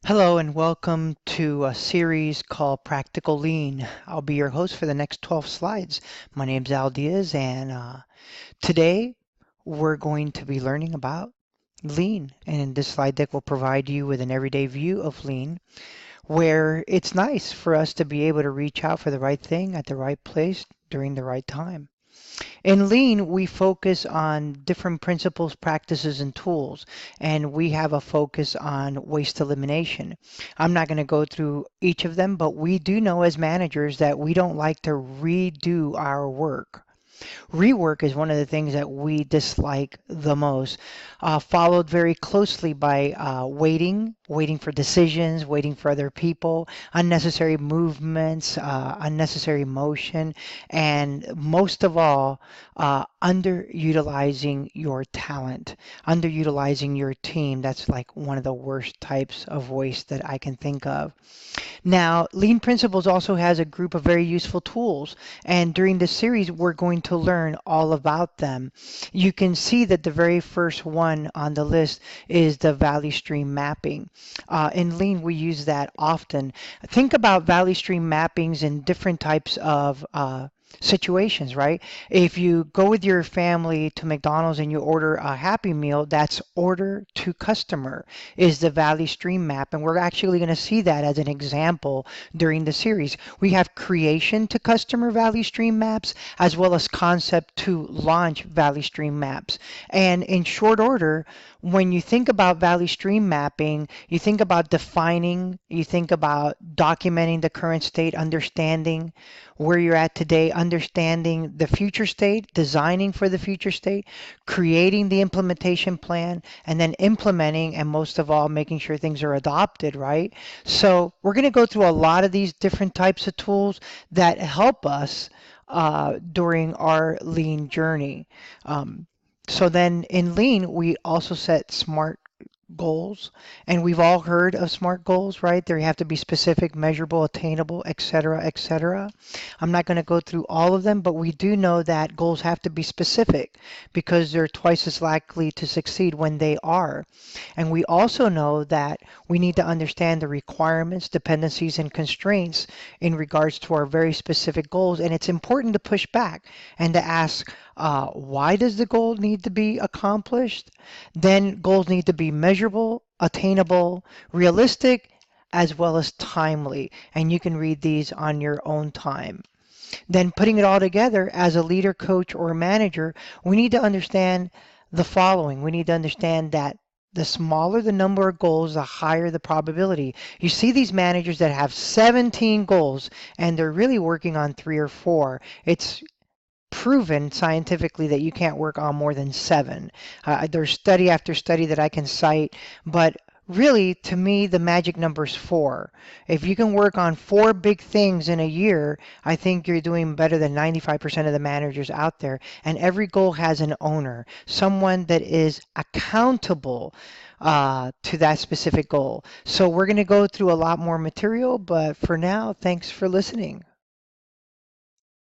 Hello and welcome to a series called Practical Lean. I'll be your host for the next 12 slides. My name's Al Diaz, and today we're going to be learning about lean. And this slide deck will provide you with an everyday view of lean, where it's nice for us to be able to reach out for the right thing at the right place during the right time. In Lean, we focus on different principles, practices, and tools, and we have a focus on waste elimination. I'm not going to go through each of them, but we do know as managers that we don't like to redo our work. Rework is one of the things that we dislike the most, followed very closely by waiting for decisions, waiting for other people, unnecessary movements, unnecessary motion, and most of all, underutilizing your talent, underutilizing your team. That's like one of the worst types of waste that I can think of. Now, Lean Principles also has a group of very useful tools, and during this series, we're going to learn all about them. You can see that the very first one on the list is the value stream mapping. In Lean, we use that often. Think about value stream mappings in different types of situations, right? If you go with your family to McDonald's and you order a Happy Meal, that's order to customer is the value stream map. And we're actually going to see that as an example during the series. We have creation to customer value stream maps as well as concept to launch value stream maps. And in short order, when you think about value stream mapping, you think about defining, you think about documenting the current state, understanding where you're at today, understanding the future state, designing for the future state, creating the implementation plan, and then implementing, and most of all, making sure things are adopted, right? So we're going to go through a lot of these different types of tools that help us during our lean journey. So then in lean, we also set SMART goals, and we've all heard of SMART goals, right? They have to be specific, measurable, attainable, etc., etc. I'm not going to go through all of them, but we do know that goals have to be specific because they're twice as likely to succeed when they are. And we also know that we need to understand the requirements, dependencies, and constraints in regards to our very specific goals. And it's important to push back and to ask, why does the goal need to be accomplished? Then goals need to be measurable, attainable, realistic, as well as timely. And you can read these on your own time. Then putting it all together as a leader, coach, or manager, we need to understand the following. We need to understand that the smaller the number of goals, the higher the probability. You see these managers that have 17 goals and they're really working on 3 or 4. It's proven scientifically that you can't work on more than 7. There's study after study that I can cite, but really, to me, the magic number is 4. If you can work on 4 big things in a year, I think you're doing better than 95% of the managers out there. And every goal has an owner, someone that is accountable to that specific goal. So we're going to go through a lot more material, but for now, thanks for listening.